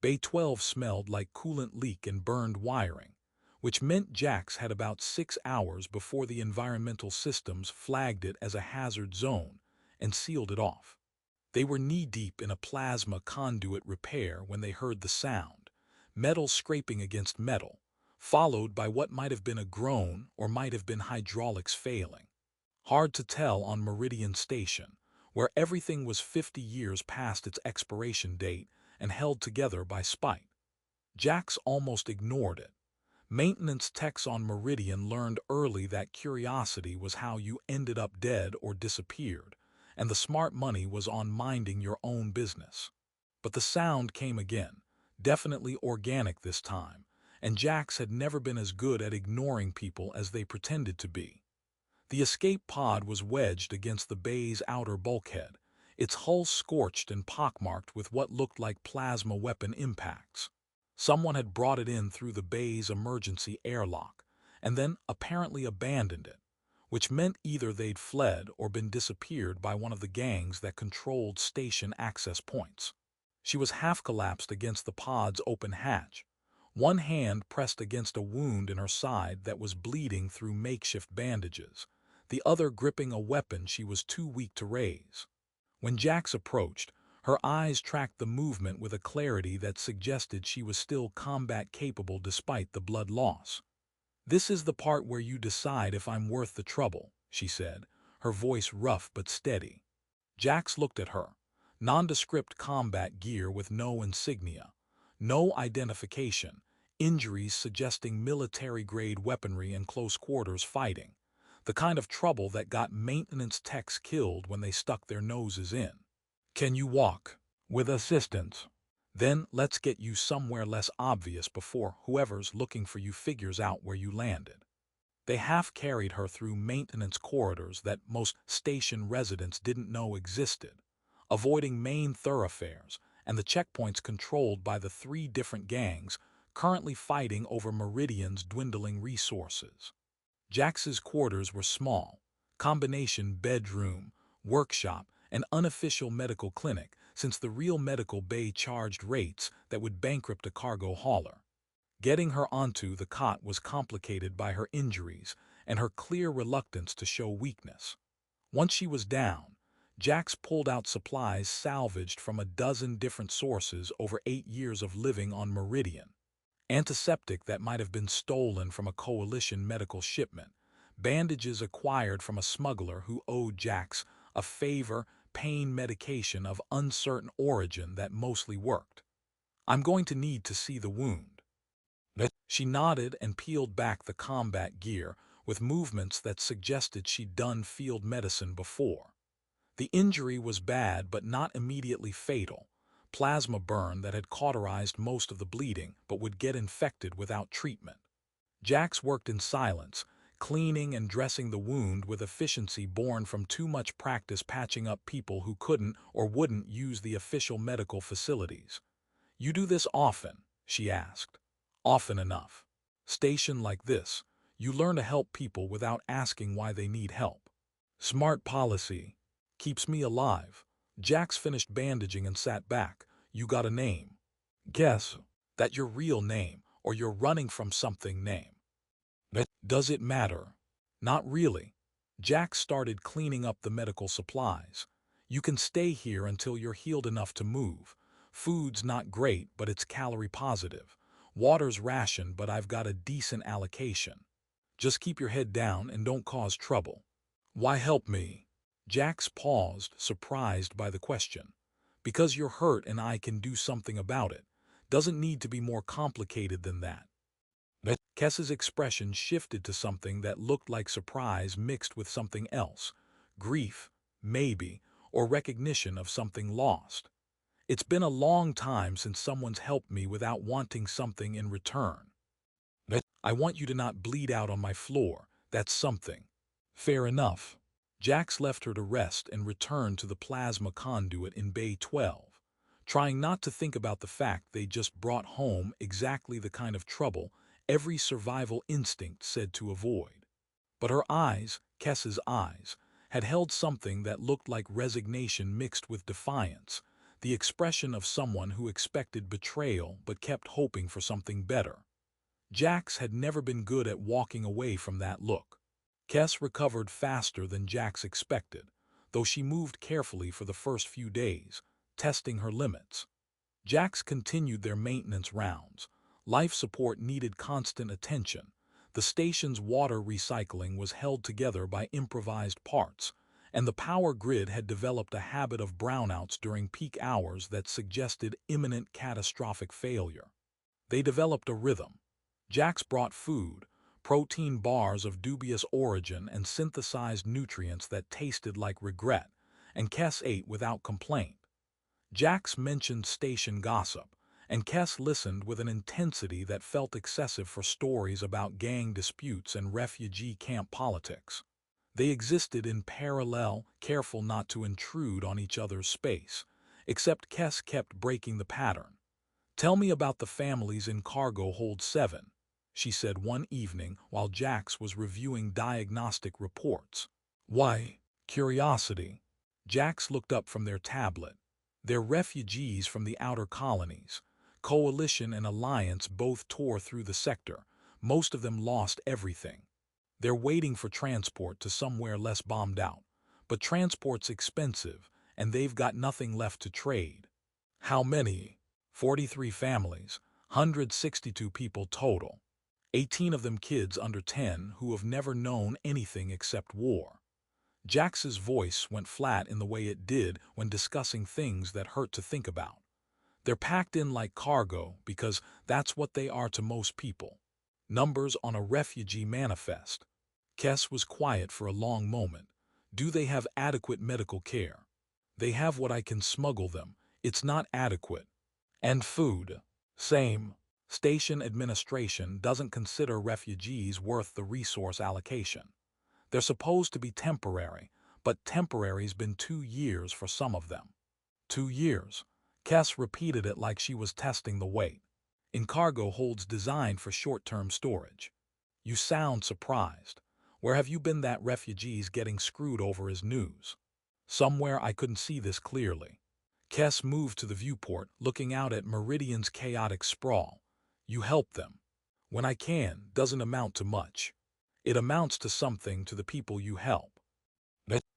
Bay 12 smelled like coolant leak and burned wiring, which meant Jax had about 6 hours before the environmental systems flagged it as a hazard zone and sealed it off. They were knee-deep in a plasma conduit repair when they heard the sound, metal scraping against metal, followed by what might have been a groan or might have been hydraulics failing. Hard to tell on Meridian Station, where everything was 50 years past its expiration date and held together by spite. Jax almost ignored it. Maintenance techs on Meridian learned early that curiosity was how you ended up dead or disappeared, and the smart money was on minding your own business. But the sound came again, definitely organic this time, and Jax had never been as good at ignoring people as they pretended to be. The escape pod was wedged against the bay's outer bulkhead, its hull scorched and pockmarked with what looked like plasma weapon impacts. Someone had brought it in through the bay's emergency airlock, and then apparently abandoned it, which meant either they'd fled or been disappeared by one of the gangs that controlled station access points. She was half-collapsed against the pod's open hatch, one hand pressed against a wound in her side that was bleeding through makeshift bandages, the other gripping a weapon she was too weak to raise. When Jax approached, her eyes tracked the movement with a clarity that suggested she was still combat-capable despite the blood loss. "This is the part where you decide if I'm worth the trouble," she said, her voice rough but steady. Jax looked at her. Nondescript combat gear with no insignia, no identification, injuries suggesting military-grade weaponry and close-quarters fighting, the kind of trouble that got maintenance techs killed when they stuck their noses in. "Can you walk?" "With assistance." "Then let's get you somewhere less obvious before whoever's looking for you figures out where you landed." They half-carried her through maintenance corridors that most station residents didn't know existed, avoiding main thoroughfares and the checkpoints controlled by the 3 different gangs currently fighting over Meridian's dwindling resources. Jax's quarters were small, combination bedroom, workshop, and unofficial medical clinic, since the real medical bay charged rates that would bankrupt a cargo hauler. Getting her onto the cot was complicated by her injuries and her clear reluctance to show weakness. Once she was down, Jax pulled out supplies salvaged from a dozen different sources over 8 years of living on Meridian. Antiseptic that might have been stolen from a coalition medical shipment, bandages acquired from a smuggler who owed Jax a favor, pain medication of uncertain origin that mostly worked. "I'm going to need to see the wound." She nodded and peeled back the combat gear with movements that suggested she'd done field medicine before. The injury was bad but not immediately fatal. Plasma burn that had cauterized most of the bleeding but would get infected without treatment. Jax worked in silence, cleaning and dressing the wound with efficiency born from too much practice patching up people who couldn't or wouldn't use the official medical facilities. "You do this often?" she asked. "Often enough. Station like this, you learn to help people without asking why they need help. Smart policy. Keeps me alive." Jax finished bandaging and sat back. "You got a name?" "Guess." "That your real name, or you're running from something name?" "Does it matter?" "Not really." Jax started cleaning up the medical supplies. "You can stay here until you're healed enough to move. Food's not great, but it's calorie positive. Water's rationed, but I've got a decent allocation. Just keep your head down and don't cause trouble." "Why help me?" Jax paused, surprised by the question. "Because you're hurt and I can do something about it. Doesn't need to be more complicated than that." Kess's expression shifted to something that looked like surprise mixed with something else. Grief, maybe, or recognition of something lost. "It's been a long time since someone's helped me without wanting something in return. I want you to not bleed out on my floor. That's something." "Fair enough." Jax left her to rest and returned to the plasma conduit in Bay 12, trying not to think about the fact they just brought home exactly the kind of trouble every survival instinct said to avoid. But her eyes, Kess's eyes, had held something that looked like resignation mixed with defiance, the expression of someone who expected betrayal but kept hoping for something better. Jax had never been good at walking away from that look. Kes recovered faster than Jax expected, though she moved carefully for the first few days, testing her limits. Jax continued their maintenance rounds. Life support needed constant attention. The station's water recycling was held together by improvised parts, and the power grid had developed a habit of brownouts during peak hours that suggested imminent catastrophic failure. They developed a rhythm. Jax brought food, protein bars of dubious origin and synthesized nutrients that tasted like regret, and Kes ate without complaint. Jax mentioned station gossip, and Kes listened with an intensity that felt excessive for stories about gang disputes and refugee camp politics. They existed in parallel, careful not to intrude on each other's space, except Kes kept breaking the pattern. "Tell me about the families in Cargo Hold 7, she said one evening while Jax was reviewing diagnostic reports. "Why?" Curiosity. Jax looked up from their tablet. "They're refugees from the outer colonies. Coalition and Alliance both tore through the sector. Most of them lost everything. They're waiting for transport to somewhere less bombed out. But transport's expensive, and they've got nothing left to trade." "How many?" 43 families, 162 people total. 18 of them kids under 10 who have never known anything except war. Jax's voice went flat in the way it did when discussing things that hurt to think about. "They're packed in like cargo because that's what they are to most people. Numbers on a refugee manifest." Kes was quiet for a long moment. "Do they have adequate medical care?" "They have what I can smuggle them. It's not adequate." "And food?" "Same. Station administration doesn't consider refugees worth the resource allocation. They're supposed to be temporary, but temporary's been 2 years for some of them." 2 years. Kes repeated it like she was testing the weight. "In Cargo Holds designed for short-term storage." "You sound surprised. Where have you been that refugees getting screwed over is news?" "Somewhere I couldn't see this clearly." Kes moved to the viewport, looking out at Meridian's chaotic sprawl. "You help them." "When I can, doesn't amount to much." "It amounts to something to the people you help."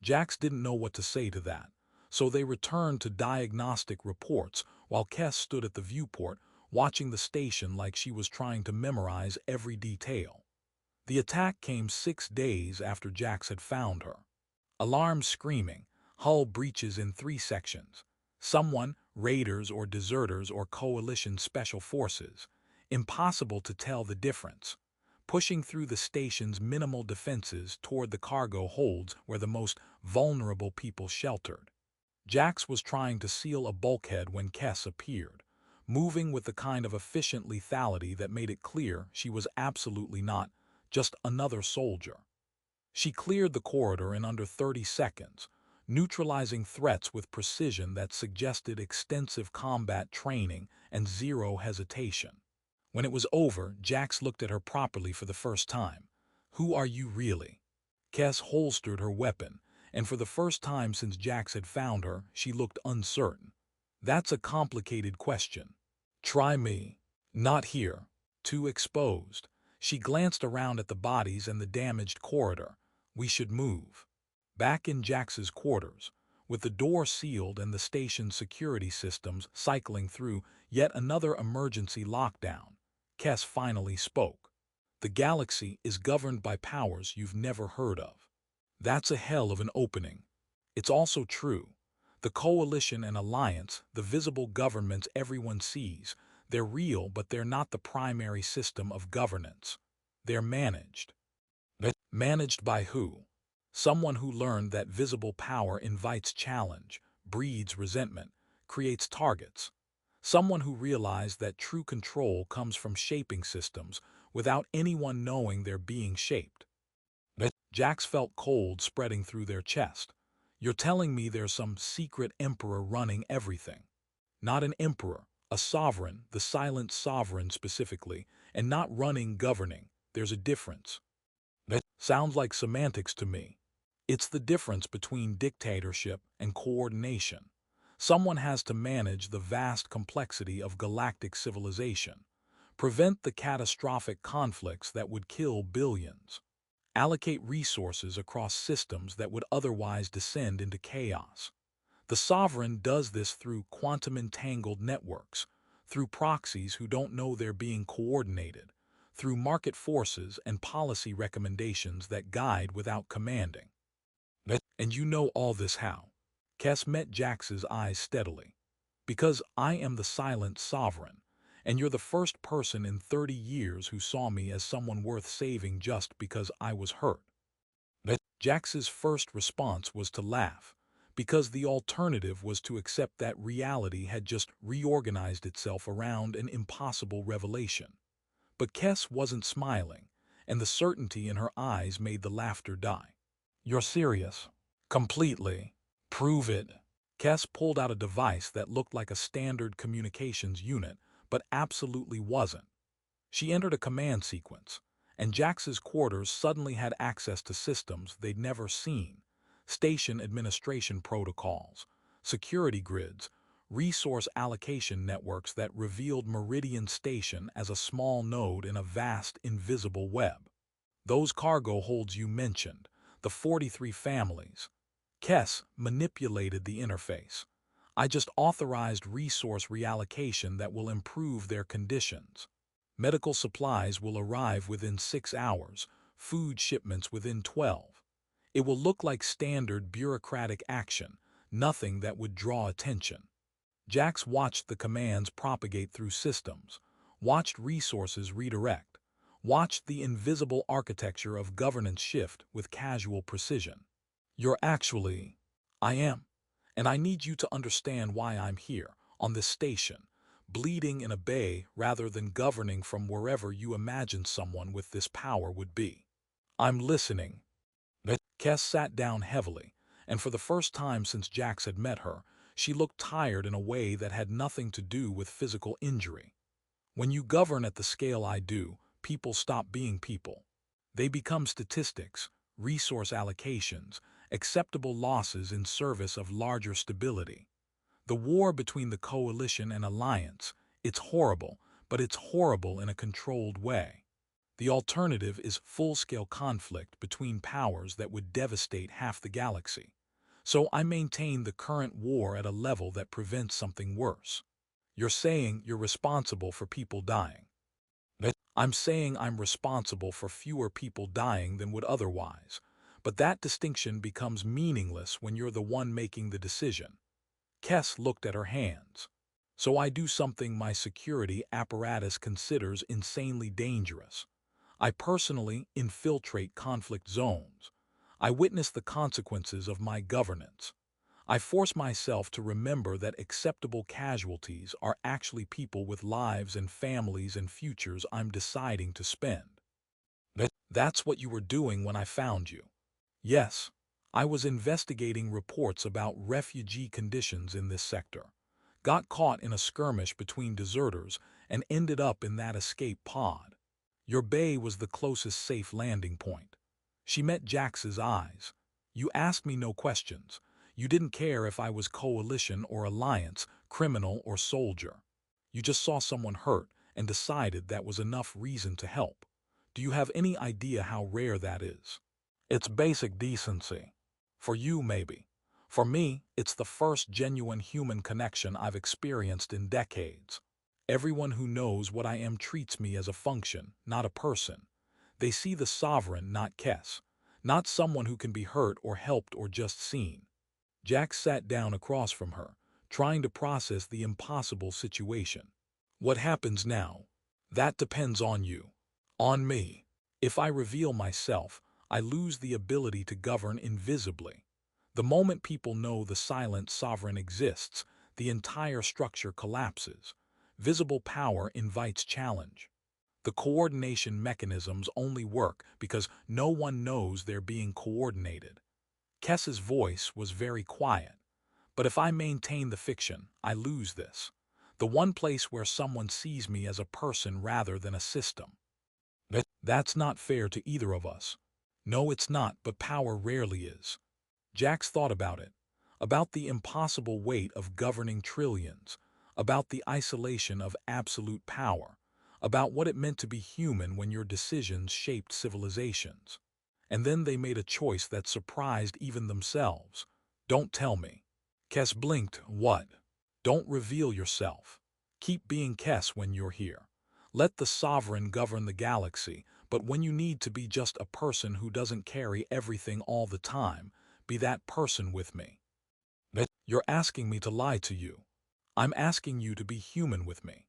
Jax didn't know what to say to that, so they returned to diagnostic reports while Kes stood at the viewport, watching the station like she was trying to memorize every detail. The attack came 6 days after Jax had found her. Alarms screaming, hull breaches in 3 sections. Someone, raiders or deserters or coalition special forces. Impossible to tell the difference. Pushing through the station's minimal defenses toward the cargo holds where the most vulnerable people sheltered. Jax was trying to seal a bulkhead when Kes appeared, moving with the kind of efficient lethality that made it clear she was absolutely not just another soldier. She cleared the corridor in under 30 seconds, neutralizing threats with precision that suggested extensive combat training and zero hesitation. When it was over, Jax looked at her properly for the first time. "Who are you really?" Kes holstered her weapon, and for the first time since Jax had found her, she looked uncertain. "That's a complicated question." "Try me." "Not here. Too exposed." She glanced around at the bodies and the damaged corridor. "We should move." Back in Jax's quarters, with the door sealed and the station's security systems cycling through yet another emergency lockdown, Kes finally spoke. "The galaxy is governed by powers you've never heard of." "That's a hell of an opening." "It's also true. The Coalition and Alliance, the visible governments everyone sees, they're real, but they're not the primary system of governance. They're managed." "Managed by who?" "Someone who learned that visible power invites challenge, breeds resentment, creates targets. Someone who realized that true control comes from shaping systems without anyone knowing they're being shaped." Jax felt cold spreading through their chest. "You're telling me there's some secret emperor running everything?" "Not an emperor, a sovereign, the silent sovereign specifically, and not running, governing. There's a difference." "That sounds like semantics to me." "It's the difference between dictatorship and coordination. Someone has to manage the vast complexity of galactic civilization, prevent the catastrophic conflicts that would kill billions, allocate resources across systems that would otherwise descend into chaos. The sovereign does this through quantum-entangled networks, through proxies who don't know they're being coordinated, through market forces and policy recommendations that guide without commanding. And you know all this how? Kess met Jax's eyes steadily. Because I am the silent sovereign, and you're the first person in 30 years who saw me as someone worth saving just because I was hurt. Jax's first response was to laugh, because the alternative was to accept that reality had just reorganized itself around an impossible revelation. But Kess wasn't smiling, and the certainty in her eyes made the laughter die. You're serious? Completely. Prove it. Kess pulled out a device that looked like a standard communications unit, but absolutely wasn't. She entered a command sequence, and Jax's quarters suddenly had access to systems they'd never seen: station administration protocols, security grids, resource allocation networks that revealed Meridian Station as a small node in a vast, invisible web. Those cargo holds you mentioned, the 43 families. Kess manipulated the interface. I just authorized resource reallocation that will improve their conditions. Medical supplies will arrive within 6 hours, food shipments within 12. It will look like standard bureaucratic action, nothing that would draw attention. Jax watched the commands propagate through systems, watched resources redirect, watched the invisible architecture of governance shift with casual precision. I am. And I need you to understand why I'm here, on this station, bleeding in a bay rather than governing from wherever you imagine someone with this power would be. I'm listening. Kess sat down heavily, and for the first time since Jax had met her, she looked tired in a way that had nothing to do with physical injury. When you govern at the scale I do, people stop being people. They become statistics, resource allocations, acceptable losses in service of larger stability. The war between the coalition and alliance, it's horrible, but it's horrible in a controlled way. The alternative is full-scale conflict between powers that would devastate half the galaxy. So I maintain the current war at a level that prevents something worse. You're saying you're responsible for people dying. I'm saying I'm responsible for fewer people dying than would otherwise, but that distinction becomes meaningless when you're the one making the decision. Kess looked at her hands. So I do something my security apparatus considers insanely dangerous. I personally infiltrate conflict zones. I witness the consequences of my governance. I force myself to remember that acceptable casualties are actually people with lives and families and futures I'm deciding to spend. That's what you were doing when I found you. Yes, I was investigating reports about refugee conditions in this sector, got caught in a skirmish between deserters, and ended up in that escape pod. Your bay was the closest safe landing point. She met Jax's eyes. You asked me no questions. You didn't care if I was coalition or alliance, criminal or soldier. You just saw someone hurt and decided that was enough reason to help. Do you have any idea how rare that is? It's basic decency. For you, maybe. For me, it's the first genuine human connection I've experienced in decades. Everyone who knows what I am treats me as a function, not a person. They see the sovereign, not Kess, not someone who can be hurt or helped or just seen. Jax sat down across from her, trying to process the impossible situation. What happens now? That depends on you. On me. If I reveal myself, I lose the ability to govern invisibly. The moment people know the silent sovereign exists, the entire structure collapses. Visible power invites challenge. The coordination mechanisms only work because no one knows they're being coordinated. Kess's voice was very quiet. But if I maintain the fiction, I lose this. The one place where someone sees me as a person rather than a system. That's not fair to either of us. No, it's not, but power rarely is. Jax thought about it. about the impossible weight of governing trillions, about the isolation of absolute power, about what it meant to be human when your decisions shaped civilizations. And then they made a choice that surprised even themselves. Don't tell me. Kess blinked. What? Don't reveal yourself. Keep being Kess when you're here. Let the sovereign govern the galaxy, but when you need to be just a person who doesn't carry everything all the time, be that person with me. You're asking me to lie to you. I'm asking you to be human with me.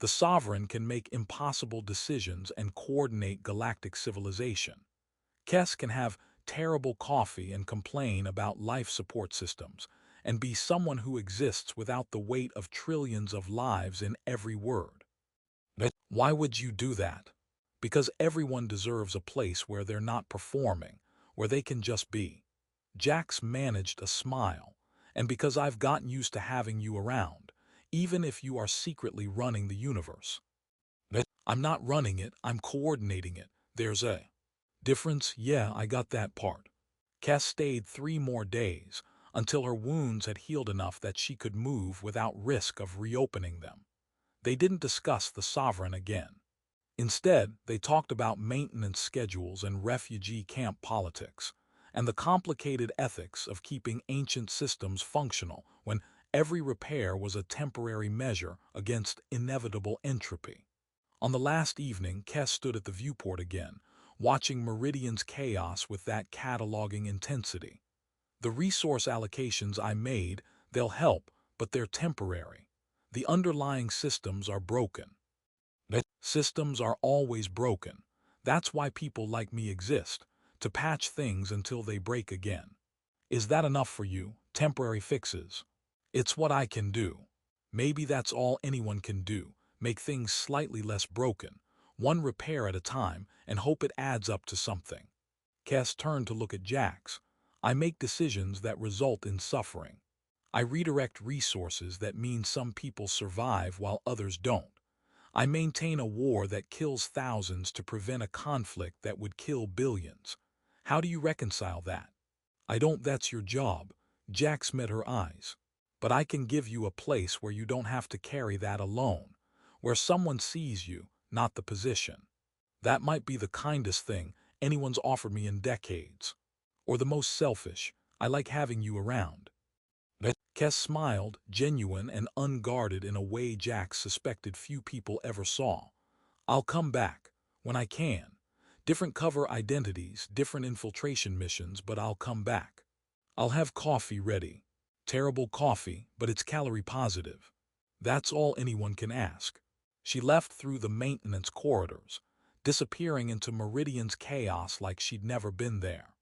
The sovereign can make impossible decisions and coordinate galactic civilization. Kess can have terrible coffee and complain about life support systems, and be someone who exists without the weight of trillions of lives in every word. But why would you do that? Because everyone deserves a place where they're not performing, where they can just be. Jax managed a smile, and because I've gotten used to having you around, even if you are secretly running the universe. But I'm not running it, I'm coordinating it. There's a difference. Yeah, I got that part. Cass stayed 3 more days, until her wounds had healed enough that she could move without risk of reopening them. They didn't discuss the sovereign again. Instead, they talked about maintenance schedules and refugee camp politics, and the complicated ethics of keeping ancient systems functional when every repair was a temporary measure against inevitable entropy. On the last evening, Kess stood at the viewport again, watching Meridian's chaos with that cataloging intensity. The resource allocations I made, they'll help, but they're temporary. The underlying systems are broken. Systems are always broken. That's why people like me exist, to patch things until they break again. Is that enough for you? Temporary fixes? It's what I can do. Maybe that's all anyone can do, make things slightly less broken, one repair at a time, and hope it adds up to something. Cass turned to look at Jax. I make decisions that result in suffering. I redirect resources that mean some people survive while others don't. I maintain a war that kills thousands to prevent a conflict that would kill billions. How do you reconcile that? I don't. That's your job. Jax met her eyes. But I can give you a place where you don't have to carry that alone, where someone sees you, not the position. That might be the kindest thing anyone's offered me in decades. Or the most selfish. I like having you around. Kess smiled, genuine and unguarded in a way Jax suspected few people ever saw. I'll come back, when I can. Different cover identities, different infiltration missions, but I'll come back. I'll have coffee ready. Terrible coffee, but it's calorie positive. That's all anyone can ask. She left through the maintenance corridors, disappearing into Meridian's chaos like she'd never been there.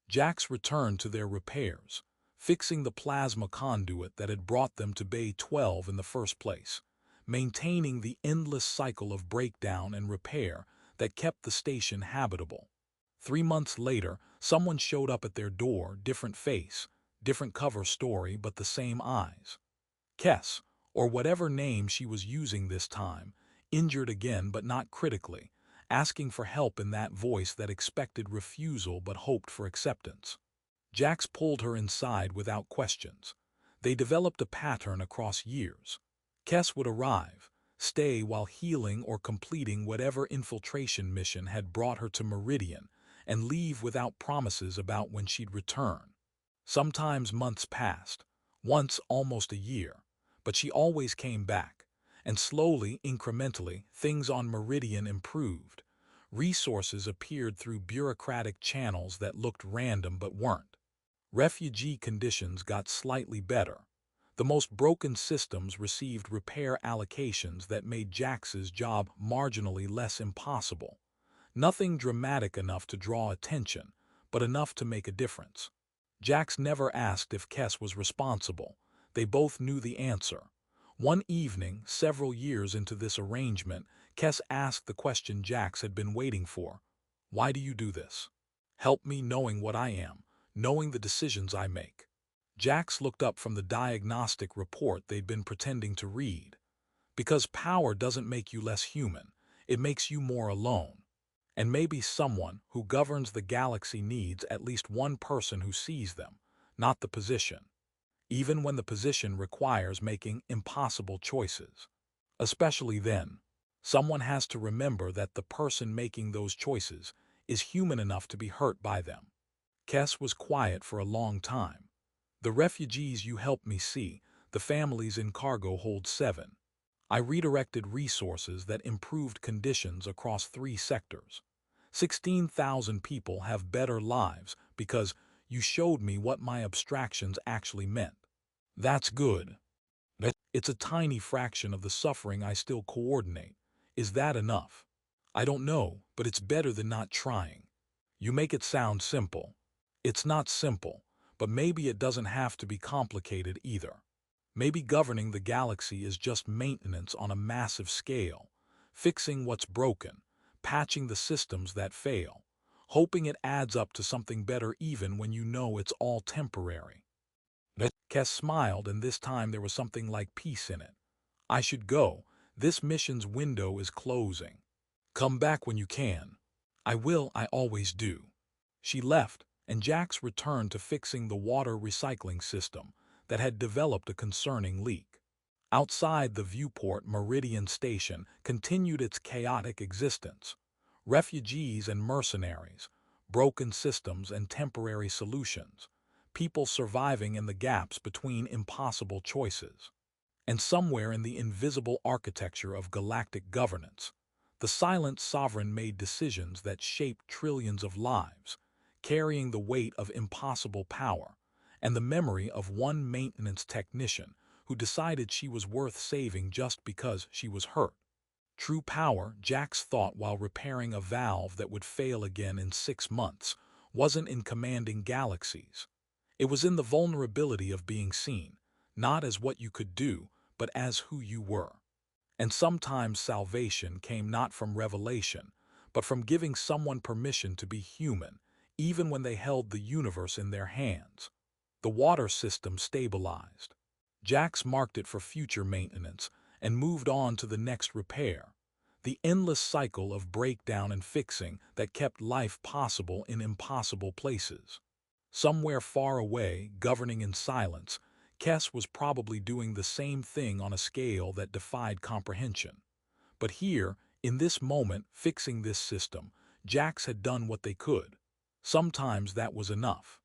Jax returned to their repairs, fixing the plasma conduit that had brought them to Bay 12 in the first place, maintaining the endless cycle of breakdown and repair that kept the station habitable. 3 months later, someone showed up at their door, different face, different cover story, but the same eyes. Kess, or whatever name she was using this time, injured again but not critically, asking for help in that voice that expected refusal but hoped for acceptance. Jax pulled her inside without questions. They developed a pattern across years. Kess would arrive, stay while healing or completing whatever infiltration mission had brought her to Meridian, and leave without promises about when she'd return. Sometimes months passed, once almost a year, but she always came back, and slowly, incrementally, things on Meridian improved. Resources appeared through bureaucratic channels that looked random but weren't. Refugee conditions got slightly better. The most broken systems received repair allocations that made Jax's job marginally less impossible. Nothing dramatic enough to draw attention, but enough to make a difference. Jax never asked if Kess was responsible. They both knew the answer. One evening, several years into this arrangement, Kess asked the question Jax had been waiting for. Why do you do this? Help me knowing what I am, knowing the decisions I make. Jax looked up from the diagnostic report they'd been pretending to read. Because power doesn't make you less human, it makes you more alone. And maybe someone who governs the galaxy needs at least one person who sees them, not the position. even when the position requires making impossible choices. Especially then, someone has to remember that the person making those choices is human enough to be hurt by them. Kess was quiet for a long time. The refugees you helped me see, the families in cargo hold 7. I redirected resources that improved conditions across 3 sectors. 16,000 people have better lives because you showed me what my abstractions actually meant. That's good. It's a tiny fraction of the suffering I still coordinate. Is that enough? I don't know, but it's better than not trying. You make it sound simple. It's not simple, but maybe it doesn't have to be complicated either. Maybe governing the galaxy is just maintenance on a massive scale, fixing what's broken, patching the systems that fail, hoping it adds up to something better even when you know it's all temporary. Kess smiled, and this time there was something like peace in it. I should go. This mission's window is closing. Come back when you can. I will, I always do. She left, and Jax returned to fixing the water recycling system that had developed a concerning leak. Outside the viewport, Meridian Station continued its chaotic existence. Refugees and mercenaries, broken systems and temporary solutions, people surviving in the gaps between impossible choices. And somewhere in the invisible architecture of galactic governance, the silent sovereign made decisions that shaped trillions of lives, carrying the weight of impossible power and the memory of one maintenance technician who decided she was worth saving just because she was hurt. True power, Jax thought while repairing a valve that would fail again in 6 months, wasn't in commanding galaxies. It was in the vulnerability of being seen, not as what you could do, but as who you were. And sometimes salvation came not from revelation, but from giving someone permission to be human, even when they held the universe in their hands. The water system stabilized. Jax marked it for future maintenance and moved on to the next repair. The endless cycle of breakdown and fixing that kept life possible in impossible places. Somewhere far away, governing in silence, Kess was probably doing the same thing on a scale that defied comprehension. But here, in this moment, fixing this system, Jax had done what they could. Sometimes that was enough.